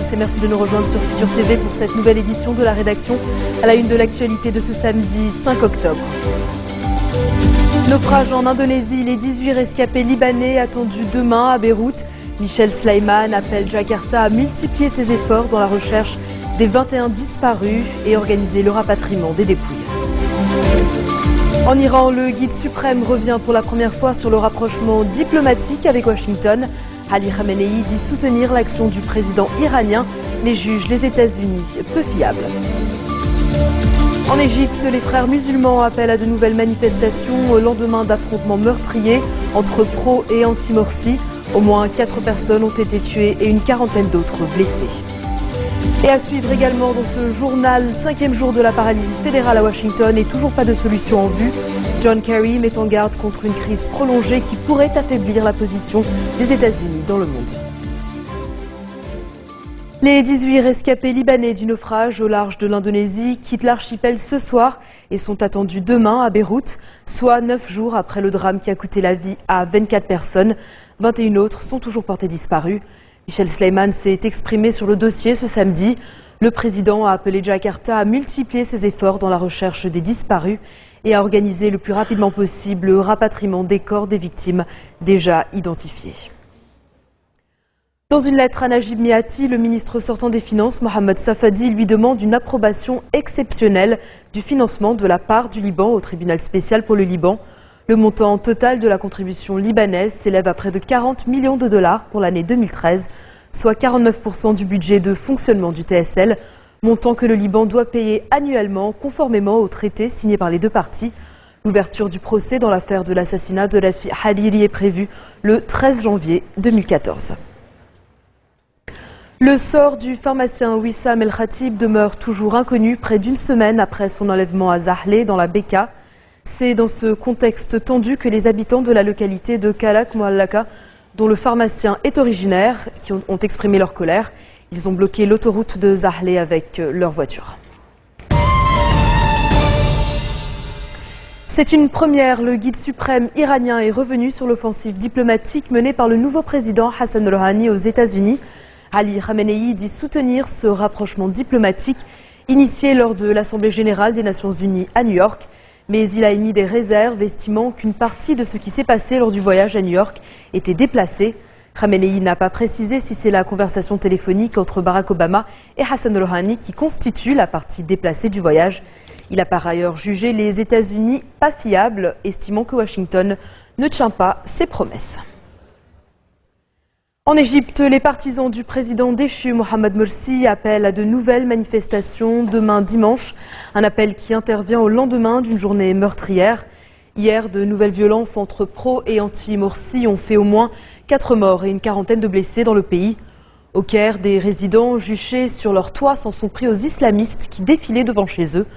tous et merci de nous rejoindre sur Futur TV pour cette nouvelle édition de la rédaction à la une de l'actualité de ce samedi 5 octobre. Naufrage en Indonésie, les 18 rescapés libanais attendus demain à Beyrouth. Michel Sleiman appelle Jakarta à multiplier ses efforts dans la recherche des 21 disparus et organiser le rapatriement des dépouilles. En Iran, le guide suprême revient pour la première fois sur le rapprochement diplomatique avec Washington. Ali Khamenei dit soutenir l'action du président iranien, mais juge les États-Unis peu fiables. En Égypte, les frères musulmans appellent à de nouvelles manifestations au lendemain d'affrontements meurtriers entre pro et anti-Morsi. Au moins 4 personnes ont été tuées et une quarantaine d'autres blessées. Et à suivre également dans ce journal, 5e jour de la paralysie fédérale à Washington et toujours pas de solution en vue. John Kerry met en garde contre une crise prolongée qui pourrait affaiblir la position des États-Unis dans le monde. Les 18 rescapés libanais du naufrage au large de l'Indonésie quittent l'archipel ce soir et sont attendus demain à Beyrouth, soit 9 jours après le drame qui a coûté la vie à 24 personnes. 21 autres sont toujours portés disparus. Michel Sleiman s'est exprimé sur le dossier ce samedi. Le président a appelé Jakarta à multiplier ses efforts dans la recherche des disparus et à organiser le plus rapidement possible le rapatriement des corps des victimes déjà identifiées. Dans une lettre à Najib Miati, le ministre sortant des Finances, Mohamed Safadi, lui demande une approbation exceptionnelle du financement de la part du Liban au tribunal spécial pour le Liban. Le montant total de la contribution libanaise s'élève à près de 40 millions de dollars pour l'année 2013, soit 49% du budget de fonctionnement du TSL, montant que le Liban doit payer annuellement conformément au traité signé par les deux parties. L'ouverture du procès dans l'affaire de l'assassinat de Rafi Hariri est prévue le 13 janvier 2014. Le sort du pharmacien Wissam El Khatib demeure toujours inconnu près d'une semaine après son enlèvement à Zahle dans la Bekaa. C'est dans ce contexte tendu que les habitants de la localité de Kalak Moallaka, dont le pharmacien est originaire, qui ont exprimé leur colère. Ils ont bloqué l'autoroute de Zahle avec leur voiture. C'est une première, le guide suprême iranien est revenu sur l'offensive diplomatique menée par le nouveau président Hassan Rouhani aux États-Unis. Ali Khamenei dit soutenir ce rapprochement diplomatique initié lors de l'Assemblée générale des Nations unies à New York. Mais il a émis des réserves, estimant qu'une partie de ce qui s'est passé lors du voyage à New York était déplacée. Khamenei n'a pas précisé si c'est la conversation téléphonique entre Barack Obama et Hassan Rouhani qui constitue la partie déplacée du voyage. Il a par ailleurs jugé les États-Unis pas fiables, estimant que Washington ne tient pas ses promesses. En Égypte, les partisans du président déchu Mohamed Morsi appellent à de nouvelles manifestations demain dimanche. Un appel qui intervient au lendemain d'une journée meurtrière. Hier, de nouvelles violences entre pro et anti-Morsi ont fait au moins 4 morts et une quarantaine de blessés dans le pays. Au Caire, des résidents juchés sur leur toit s'en sont pris aux islamistes qui défilaient devant chez eux.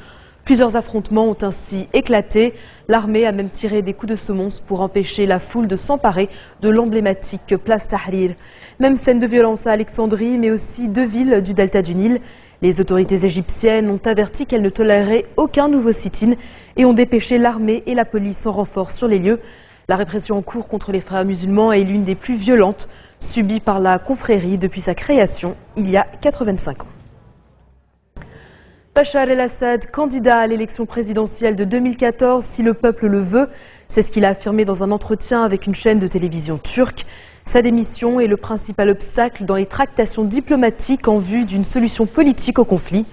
Plusieurs affrontements ont ainsi éclaté. L'armée a même tiré des coups de semonce pour empêcher la foule de s'emparer de l'emblématique place Tahrir. Même scène de violence à Alexandrie, mais aussi 2 villes du delta du Nil. Les autorités égyptiennes ont averti qu'elles ne toléreraient aucun nouveau sit-in et ont dépêché l'armée et la police en renfort sur les lieux. La répression en cours contre les frères musulmans est l'une des plus violentes subies par la confrérie depuis sa création il y a 85 ans. Bachar el-Assad, candidat à l'élection présidentielle de 2014 si le peuple le veut. C'est ce qu'il a affirmé dans un entretien avec une chaîne de télévision turque. Sa démission est le principal obstacle dans les tractations diplomatiques en vue d'une solution politique au conflit.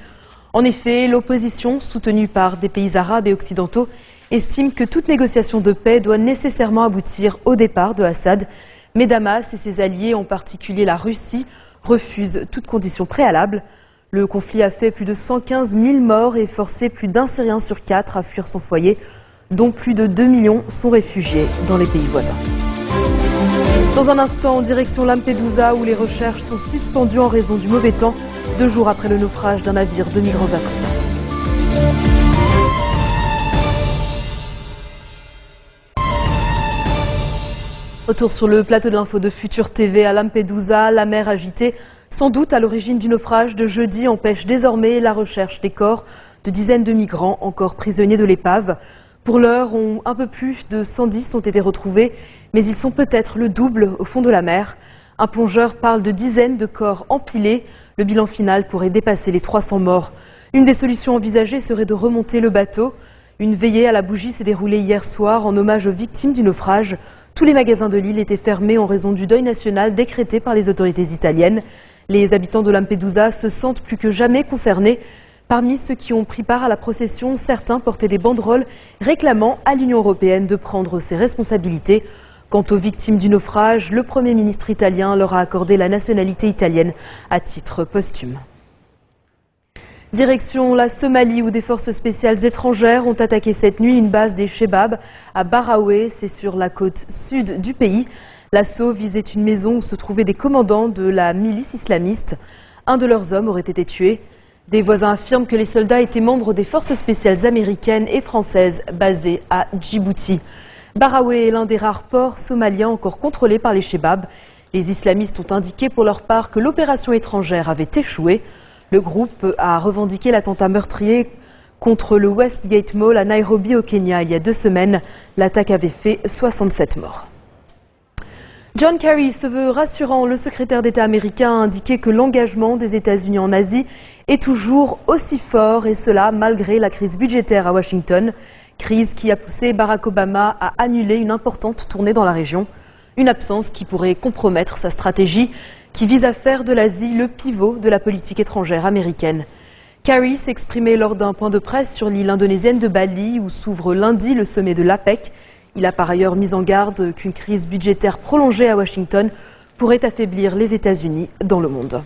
En effet, l'opposition, soutenue par des pays arabes et occidentaux, estime que toute négociation de paix doit nécessairement aboutir au départ de Assad. Mais Damas et ses alliés, en particulier la Russie, refusent toute condition préalable. Le conflit a fait plus de 115 000 morts et forcé plus d'1 Syrien sur 4 à fuir son foyer, dont plus de 2 millions sont réfugiés dans les pays voisins. Dans un instant, en direction Lampedusa, où les recherches sont suspendues en raison du mauvais temps, 2 jours après le naufrage d'un navire de migrants africains. Retour sur le plateau de l'info de Futur TV à Lampedusa, la mer agitée, sans doute à l'origine du naufrage de jeudi, empêche désormais la recherche des corps de dizaines de migrants encore prisonniers de l'épave. Pour l'heure, un peu plus de 110 ont été retrouvés, mais ils sont peut-être le double au fond de la mer. Un plongeur parle de dizaines de corps empilés. Le bilan final pourrait dépasser les 300 morts. Une des solutions envisagées serait de remonter le bateau. Une veillée à la bougie s'est déroulée hier soir en hommage aux victimes du naufrage. Tous les magasins de l'île étaient fermés en raison du deuil national décrété par les autorités italiennes. Les habitants de Lampedusa se sentent plus que jamais concernés. Parmi ceux qui ont pris part à la procession, certains portaient des banderoles réclamant à l'Union européenne de prendre ses responsabilités. Quant aux victimes du naufrage, le Premier ministre italien leur a accordé la nationalité italienne à titre posthume. Direction la Somalie où des forces spéciales étrangères ont attaqué cette nuit une base des Chebab à Baraoué, c'est sur la côte sud du pays. L'assaut visait une maison où se trouvaient des commandants de la milice islamiste. Un de leurs hommes aurait été tué. Des voisins affirment que les soldats étaient membres des forces spéciales américaines et françaises basées à Djibouti. Baraoué est l'un des rares ports somaliens encore contrôlés par les Chebab. Les islamistes ont indiqué pour leur part que l'opération étrangère avait échoué. Le groupe a revendiqué l'attentat meurtrier contre le Westgate Mall à Nairobi au Kenya il y a 2 semaines. L'attaque avait fait 67 morts. John Kerry se veut rassurant. Le secrétaire d'État américain a indiqué que l'engagement des États-Unis en Asie est toujours aussi fort, et cela malgré la crise budgétaire à Washington. Crise qui a poussé Barack Obama à annuler une importante tournée dans la région. Une absence qui pourrait compromettre sa stratégie, qui vise à faire de l'Asie le pivot de la politique étrangère américaine. Kerry s'exprimait lors d'un point de presse sur l'île indonésienne de Bali, où s'ouvre lundi le sommet de l'APEC. Il a par ailleurs mis en garde qu'une crise budgétaire prolongée à Washington pourrait affaiblir les États-Unis dans le monde.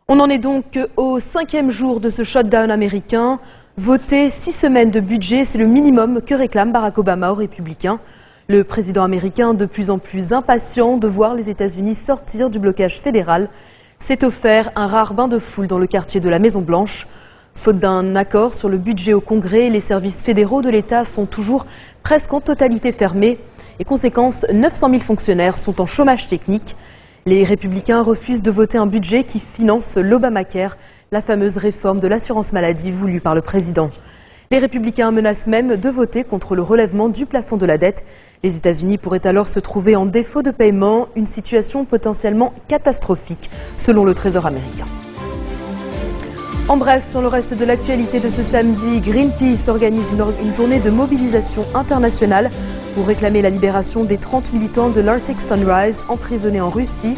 On en est donc au 5e jour de ce shutdown américain. Voter 6 semaines de budget, c'est le minimum que réclame Barack Obama aux Républicains. Le président américain, de plus en plus impatient de voir les États-Unis sortir du blocage fédéral, s'est offert un rare bain de foule dans le quartier de la Maison-Blanche. Faute d'un accord sur le budget au Congrès, les services fédéraux de l'État sont toujours presque en totalité fermés. Et conséquence, 900 000 fonctionnaires sont en chômage technique. Les Républicains refusent de voter un budget qui finance l'Obamacare, la fameuse réforme de l'assurance maladie voulue par le président. Les Républicains menacent même de voter contre le relèvement du plafond de la dette. Les États-Unis pourraient alors se trouver en défaut de paiement, une situation potentiellement catastrophique, selon le Trésor américain. En bref, dans le reste de l'actualité de ce samedi, Greenpeace organise une journée de mobilisation internationale pour réclamer la libération des 30 militants de l'Arctic Sunrise emprisonnés en Russie.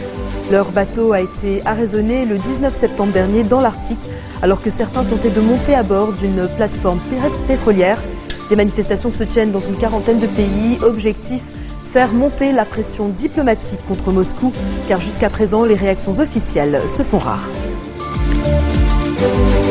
Leur bateau a été arraisonné le 19 septembre dernier dans l'Arctique, alors que certains tentaient de monter à bord d'une plateforme pétrolière. Les manifestations se tiennent dans une quarantaine de pays. Objectif, faire monter la pression diplomatique contre Moscou, car jusqu'à présent, les réactions officielles se font rares.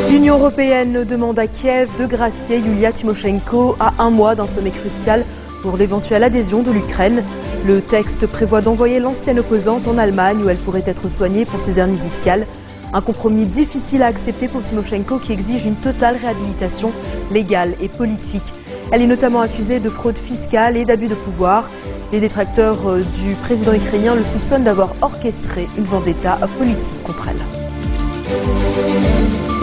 L'Union européenne demande à Kiev de gracier Yulia Tymoshenko à 1 mois d'un sommet crucial pour l'éventuelle adhésion de l'Ukraine. Le texte prévoit d'envoyer l'ancienne opposante en Allemagne où elle pourrait être soignée pour ses hernies discales. Un compromis difficile à accepter pour Tymoshenko qui exige une totale réhabilitation légale et politique. Elle est notamment accusée de fraude fiscale et d'abus de pouvoir. Les détracteurs du président ukrainien le soupçonnent d'avoir orchestré une vendetta politique contre elle.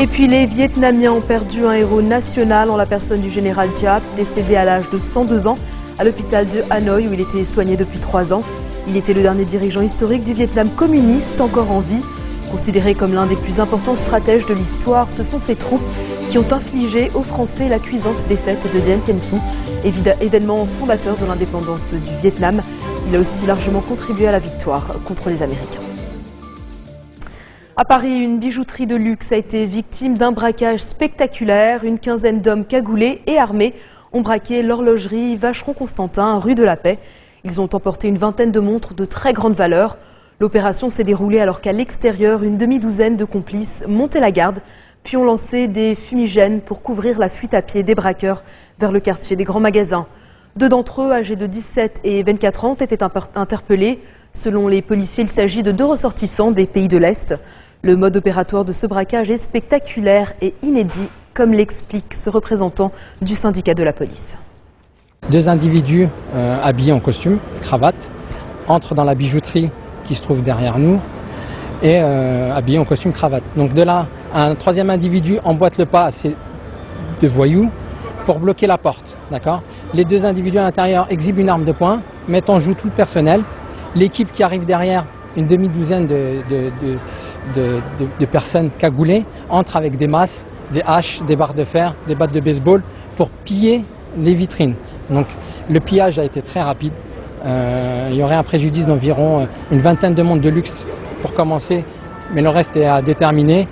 Et puis les Vietnamiens ont perdu un héros national en la personne du général Giap, décédé à l'âge de 102 ans à l'hôpital de Hanoï où il était soigné depuis 3 ans. Il était le dernier dirigeant historique du Vietnam communiste encore en vie. Considéré comme l'un des plus importants stratèges de l'histoire, ce sont ses troupes qui ont infligé aux Français la cuisante défaite de Dien Bien Phu, événement fondateur de l'indépendance du Vietnam. Il a aussi largement contribué à la victoire contre les Américains. À Paris, une bijouterie de luxe a été victime d'un braquage spectaculaire. Une quinzaine d'hommes cagoulés et armés ont braqué l'horlogerie Vacheron-Constantin, rue de la Paix. Ils ont emporté une vingtaine de montres de très grande valeur. L'opération s'est déroulée alors qu'à l'extérieur, une demi-douzaine de complices montaient la garde, puis ont lancé des fumigènes pour couvrir la fuite à pied des braqueurs vers le quartier des grands magasins. 2 d'entre eux, âgés de 17 et 24 ans, ont été interpellés. Selon les policiers, il s'agit de 2 ressortissants des pays de l'Est. Le mode opératoire de ce braquage est spectaculaire et inédit, comme l'explique ce représentant du syndicat de la police. 2 individus habillés en costume, cravate, entrent dans la bijouterie qui se trouve derrière nous et habillés en costume, cravate. Donc de là, un 3e individu emboîte le pas à ces 2 voyous pour bloquer la porte. Les 2 individus à l'intérieur exhibent une arme de poing, mettent en joue tout le personnel L'équipe qui arrive derrière, une demi-douzaine de personnes cagoulées, entre avec des masses, des haches, des barres de fer, des battes de baseball pour piller les vitrines. Donc le pillage a été très rapide. Il y aurait un préjudice d'environ une vingtaine de montres de luxe pour commencer, mais le reste est à déterminer.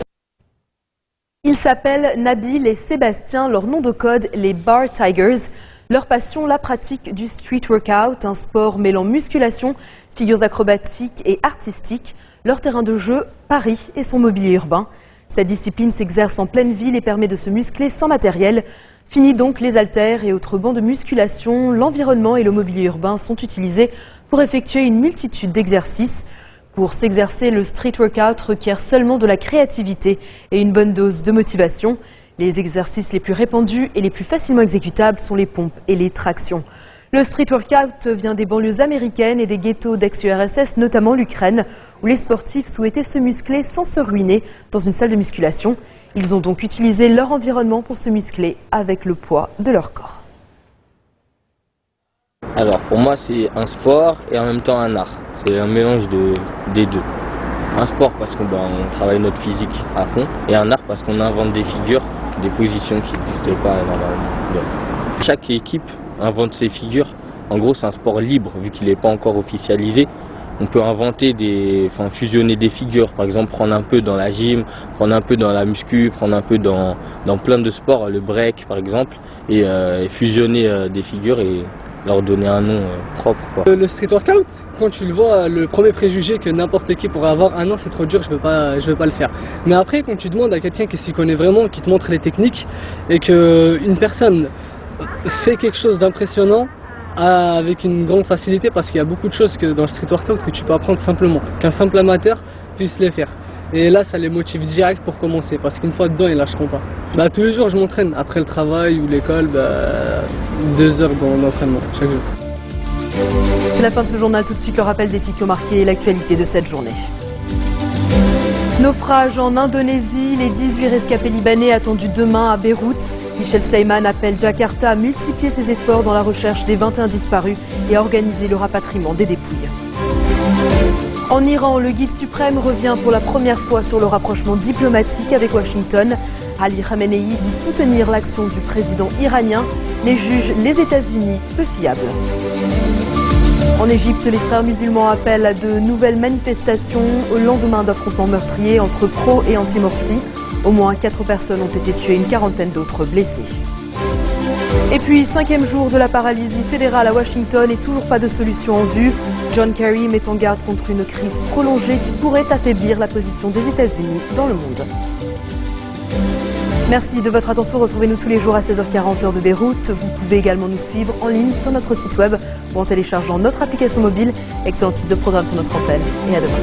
Ils s'appellent Nabil et Sébastien, leur nom de code les Bar Tigers. Leur passion, la pratique du street workout, un sport mêlant musculation, figures acrobatiques et artistiques. Leur terrain de jeu, Paris et son mobilier urbain. Cette discipline s'exerce en pleine ville et permet de se muscler sans matériel. Fini donc les haltères et autres bancs de musculation, l'environnement et le mobilier urbain sont utilisés pour effectuer une multitude d'exercices. Pour s'exercer, le street workout requiert seulement de la créativité et une bonne dose de motivation. Les exercices les plus répandus et les plus facilement exécutables sont les pompes et les tractions. Le street workout vient des banlieues américaines et des ghettos d'ex-URSS, notamment l'Ukraine, où les sportifs souhaitaient se muscler sans se ruiner dans une salle de musculation. Ils ont donc utilisé leur environnement pour se muscler avec le poids de leur corps. Alors pour moi c'est un sport et en même temps un art. C'est un mélange des deux. Un sport parce qu'on travaille notre physique à fond et un art parce qu'on invente des figures, des positions qui n'existent pas normalement. Chaque équipe invente ses figures. En gros c'est un sport libre vu qu'il n'est pas encore officialisé. On peut inventer fusionner des figures, par exemple prendre un peu dans la gym, prendre un peu dans la muscu, prendre un peu dans plein de sports, le break par exemple, et fusionner des figures et leur donner un nom propre, quoi. Le street workout, quand tu le vois, le premier préjugé que n'importe qui pourrait avoir, ah non c'est trop dur, je veux pas le faire. Mais après quand tu demandes à quelqu'un qui s'y connaît vraiment, qui te montre les techniques, et qu'une personne fait quelque chose d'impressionnant, avec une grande facilité, parce qu'il y a beaucoup de choses dans le street workout que tu peux apprendre simplement, qu'un simple amateur puisse les faire. Et là ça les motive direct pour commencer, parce qu'une fois dedans ils lâcheront pas. Tous les jours je m'entraîne, après le travail ou l'école, 2 heures d'entraînement chaque jour. C'est la fin de ce journal, tout de suite le rappel des titres qui ont marqué l'actualité de cette journée. Naufrage en Indonésie, les 18 rescapés libanais attendus demain à Beyrouth. Michel Sleiman appelle Jakarta à multiplier ses efforts dans la recherche des 21 disparus et à organiser le rapatriement des dépouilles. En Iran, le guide suprême revient pour la première fois sur le rapprochement diplomatique avec Washington. Ali Khamenei dit soutenir l'action du président iranien, mais juge les États-Unis peu fiables. En Égypte, les frères musulmans appellent à de nouvelles manifestations au lendemain d'affrontements meurtriers entre pro et anti-Morsi. Au moins 4 personnes ont été tuées, une quarantaine d'autres blessées. Et puis, 5e jour de la paralysie fédérale à Washington et toujours pas de solution en vue. John Kerry met en garde contre une crise prolongée qui pourrait affaiblir la position des États-Unis dans le monde. Merci de votre attention. Retrouvez-nous tous les jours à 16h40 heure de Beyrouth. Vous pouvez également nous suivre en ligne sur notre site web ou en téléchargeant notre application mobile. Excellent titre de programme sur notre antenne et à demain.